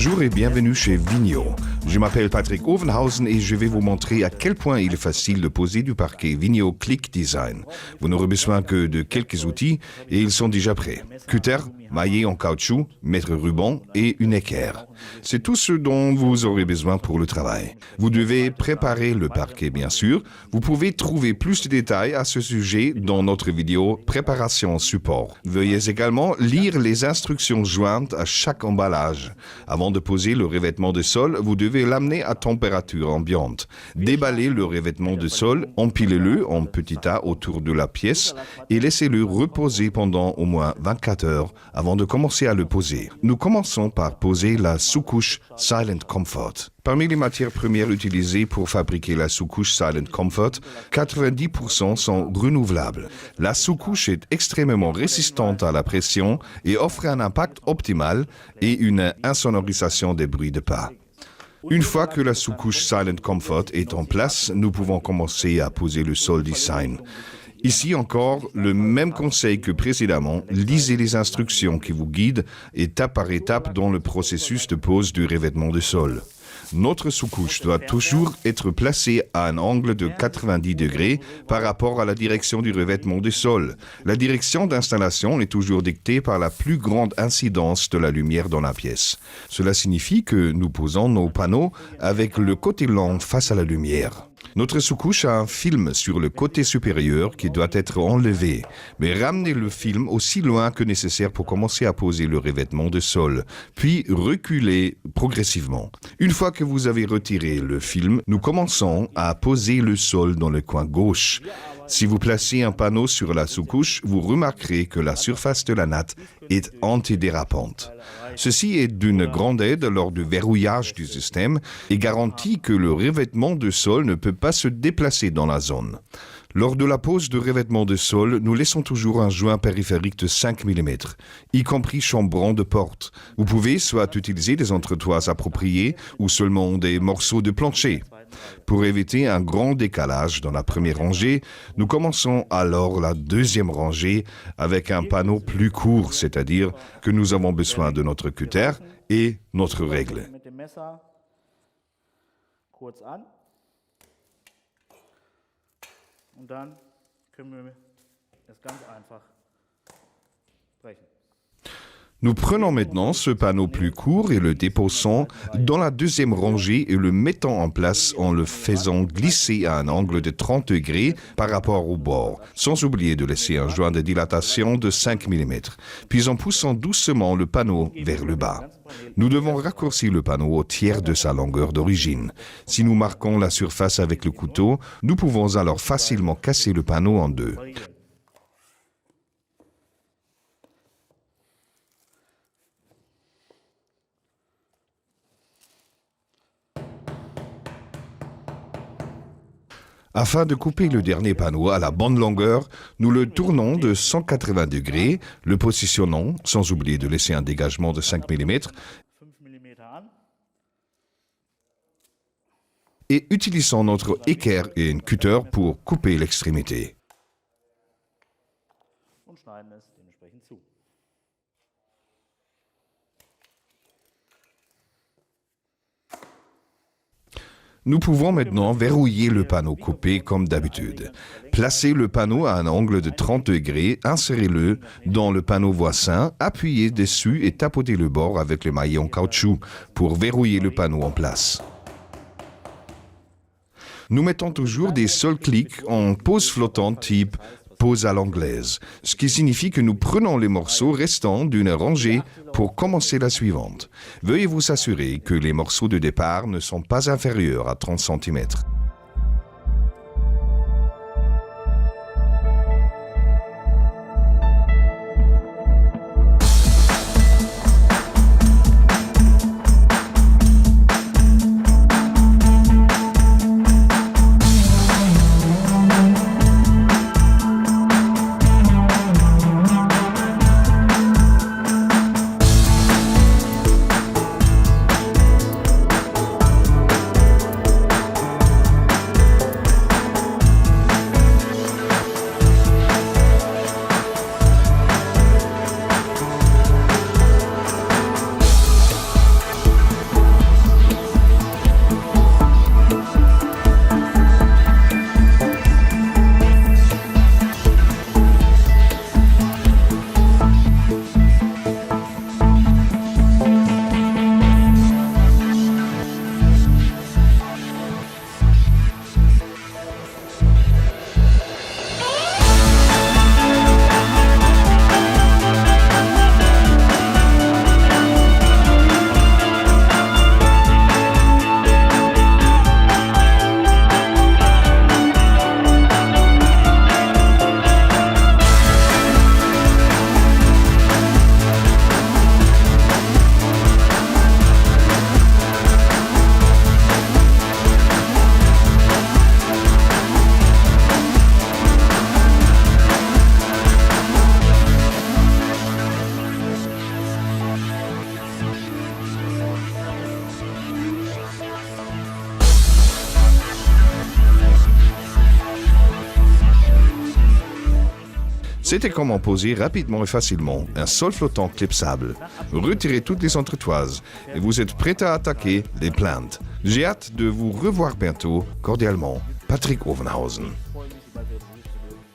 Bonjour et bienvenue chez Vigneault. Je m'appelle Patrick Ovenhausen et je vais vous montrer à quel point il est facile de poser du parquet Vigneault Click Design. Vous n'aurez besoin que de quelques outils et ils sont déjà prêts. Cutter, maillet en caoutchouc, mètre ruban et une équerre. C'est tout ce dont vous aurez besoin pour le travail. Vous devez préparer le parquet bien sûr. Vous pouvez trouver plus de détails à ce sujet dans notre vidéo Préparation support. Veuillez également lire les instructions jointes à chaque emballage. Avant de poser le revêtement de sol, vous devez l'amener à température ambiante. Déballez le revêtement de sol, empilez-le en petits tas autour de la pièce et laissez-le reposer pendant au moins 24 heures avant de commencer à le poser. Nous commençons par poser la sous-couche Silent Comfort. Parmi les matières premières utilisées pour fabriquer la sous-couche Silent Comfort, 90% sont renouvelables. La sous-couche est extrêmement résistante à la pression et offre un impact optimal et une insonorisation des bruits de pas. Une fois que la sous-couche Silent Comfort est en place, nous pouvons commencer à poser le sol design. Ici encore, le même conseil que précédemment, lisez les instructions qui vous guident étape par étape dans le processus de pose du revêtement de sol. Notre sous-couche doit toujours être placée à un angle de 90 degrés par rapport à la direction du revêtement du sol. La direction d'installation est toujours dictée par la plus grande incidence de la lumière dans la pièce. Cela signifie que nous posons nos panneaux avec le côté lent face à la lumière. Notre sous-couche a un film sur le côté supérieur qui doit être enlevé, mais ramenez le film aussi loin que nécessaire pour commencer à poser le revêtement de sol, puis reculez progressivement. Une fois que vous avez retiré le film, nous commençons à poser le sol dans le coin gauche. Si vous placez un panneau sur la sous-couche, vous remarquerez que la surface de la natte est antidérapante. Ceci est d'une grande aide lors du verrouillage du système et garantit que le revêtement de sol ne peut pas se déplacer dans la zone. Lors de la pose de revêtement de sol, nous laissons toujours un joint périphérique de 5 mm, y compris chambrant de porte. Vous pouvez soit utiliser des entretoises appropriées ou seulement des morceaux de plancher. Pour éviter un grand décalage dans la première rangée, nous commençons alors la deuxième rangée avec un panneau plus court, c'est-à-dire que nous avons besoin de notre cutter et notre règle. Und dann können wir das ganz einfach brechen. Nous prenons maintenant ce panneau plus court et le déposons dans la deuxième rangée et le mettons en place en le faisant glisser à un angle de 30 degrés par rapport au bord, sans oublier de laisser un joint de dilatation de 5 mm, puis en poussant doucement le panneau vers le bas. Nous devons raccourcir le panneau au tiers de sa longueur d'origine. Si nous marquons la surface avec le couteau, nous pouvons alors facilement casser le panneau en deux. Afin de couper le dernier panneau à la bonne longueur, nous le tournons de 180 degrés, le positionnons, sans oublier de laisser un dégagement de 5 mm, et utilisons notre équerre et une cutter pour couper l'extrémité. Nous pouvons maintenant verrouiller le panneau coupé comme d'habitude. Placez le panneau à un angle de 30 degrés, insérez-le dans le panneau voisin, appuyez dessus et tapotez le bord avec le maillet en caoutchouc pour verrouiller le panneau en place. Nous mettons toujours des sols clics en pose flottante type pose à l'anglaise, ce qui signifie que nous prenons les morceaux restants d'une rangée pour commencer la suivante. Veuillez vous assurer que les morceaux de départ ne sont pas inférieurs à 30 cm. C'était comment poser rapidement et facilement un sol flottant clipsable. Retirez toutes les entretoises et vous êtes prêt à attaquer les plaintes. J'ai hâte de vous revoir bientôt. Cordialement, Patrick Ovenhausen. Ich freue mich über Ihre Hilfe.